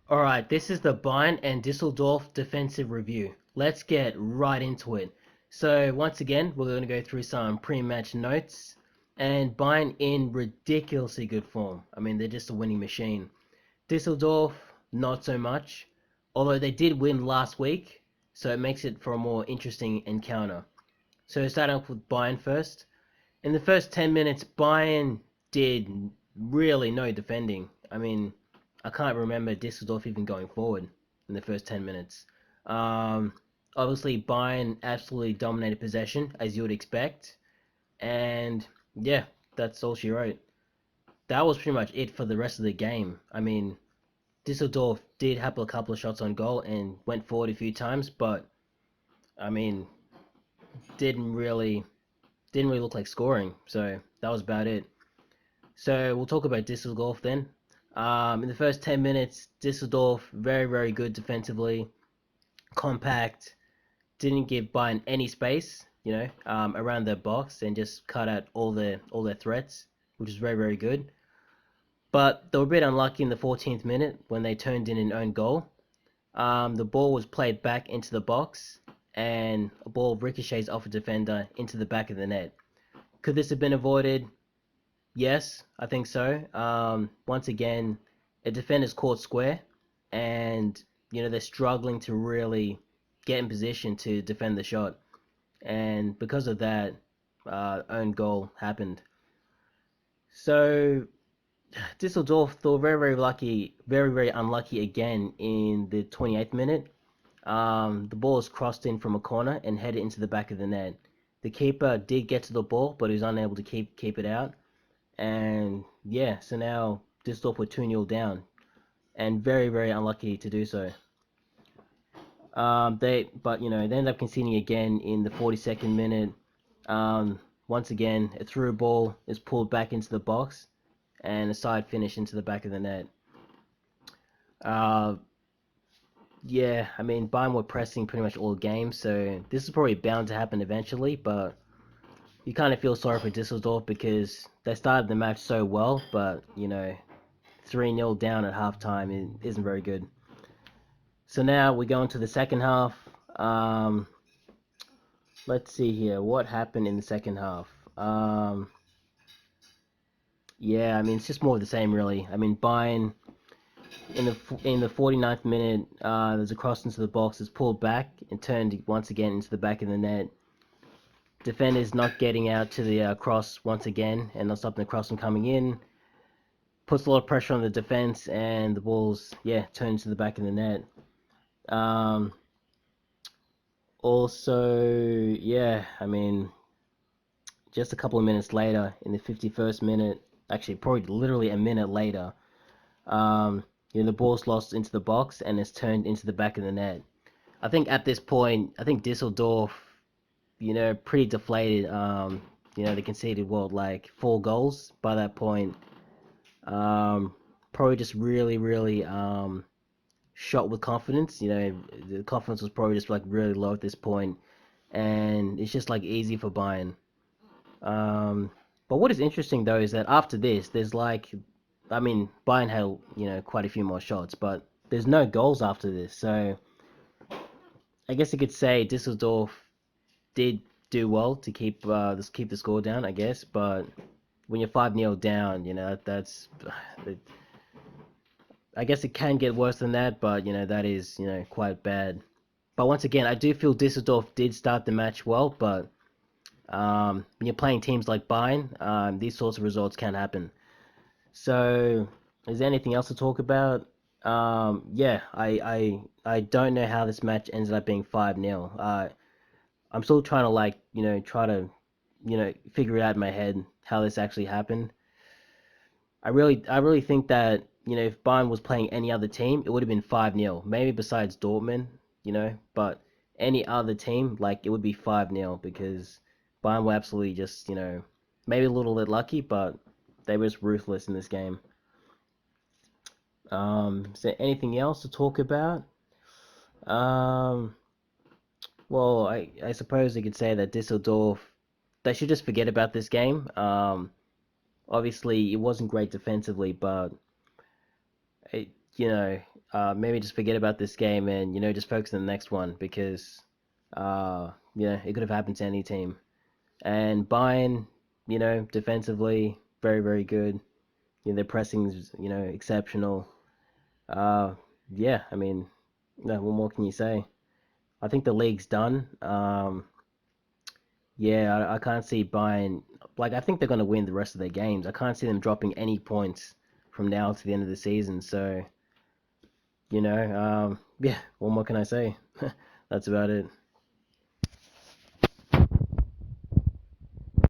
Alright, this is the Bayern and Dusseldorf defensive review. Let's get right into it. So, once again, we're going to go through some pre-match notes. And Bayern in ridiculously good form. I mean, they're just a winning machine. Dusseldorf, not so much. Although they did win last week, so it makes it for a more interesting encounter. So, starting off with Bayern first. In the first 10 minutes, Bayern did really no defending. I mean, I can't remember Dusseldorf even going forward in the first 10 minutes. Um, Obviously, Bayern absolutely dominated possession, as you would expect. And yeah, that's all she wrote. That was pretty much it for the rest of the game. I mean, Dusseldorf did have a couple of shots on goal and went forward a few times, but I mean, didn't really didn't really look like scoring. So that was about it. So we'll talk about Dusseldorf then. In the first 10 minutes, Dusseldorf very very good defensively, compact, didn't give Bayern any space, around their box and just cut out all their threats, which is very very good. But they were a bit unlucky in the 14th minute when they turned in an own goal. The ball was played back into the box, and a ball ricochets off a defender into the back of the net. Could this have been avoided? Yes, I think so. Once again, a defender's caught square, and they're struggling to really get in position to defend the shot, and because of that, own goal happened. So Dusseldorf, they were very very lucky, very very unlucky again in the 28th minute. The ball was crossed in from a corner and headed into the back of the net. The keeper did get to the ball, but he was unable to keep it out. And yeah, so now Düsseldorf were 2-0 down, and very, very unlucky to do so. They ended up conceding again in the 42nd minute. Once again, a through ball is pulled back into the box, and a side finish into the back of the net. Uh, yeah, I mean, Bayern were pressing pretty much all game, so this is probably bound to happen eventually, but you kind of feel sorry for Düsseldorf because they started the match so well, but 3-0 down at halftime isn't very good. So now we go into the second half. Um, let's see here. What happened in the second half? Yeah, I mean, it's just more of the same, really. I mean, Bayern in the 49th minute, there's a cross into the box. It's pulled back and turned once again into the back of the net. Defenders not getting out to the cross once again and not stopping the cross from coming in. Puts a lot of pressure on the defense, and the ball's turned to the back of the net. Um, Also, I mean, just a couple of minutes later, in the 51st minute, actually, probably literally a minute later, um, the ball's lost into the box and it's turned into the back of the net. I think at this point, I think Dusseldorf, pretty deflated. They conceded like 4 goals by that point. Um, Probably just really, really shot with confidence. The confidence was probably just like really low at this point, and it's just like easy for Bayern. Um, but what is interesting though is that after this, there's like, I mean, Bayern had quite a few more shots, but there's no goals after this. So I guess you could say Düsseldorf did do well to keep the score down, I guess. But when you're 5-0 down, that's I guess it can get worse than that, but that is quite bad. But once again, I do feel Düsseldorf did start the match well, but when you're playing teams like Bayern, these sorts of results can happen. So, is there anything else to talk about? Yeah, I don't know how this match ended up being 5-0. I'm still trying to try to figure it out in my head how this actually happened. I really think that if Bayern was playing any other team, it would have been 5-0. Maybe besides Dortmund, but any other team, like it would be 5-0 because Bayern were absolutely just maybe a little bit lucky, but they were just ruthless in this game. Is there anything else to talk about? Um, well, I suppose you could say that Düsseldorf, they should just forget about this game. Obviously, it wasn't great defensively, but it, you know, maybe just forget about this game and just focus on the next one because it could have happened to any team. And Bayern, defensively very very good. Their pressing is exceptional. Uh, yeah, I mean, no, what more can you say? I think the league's done. Yeah, I can't see Bayern. Like, I think they're going to win the rest of their games. I can't see them dropping any points from now to the end of the season. So, yeah, what more can I say? That's about it.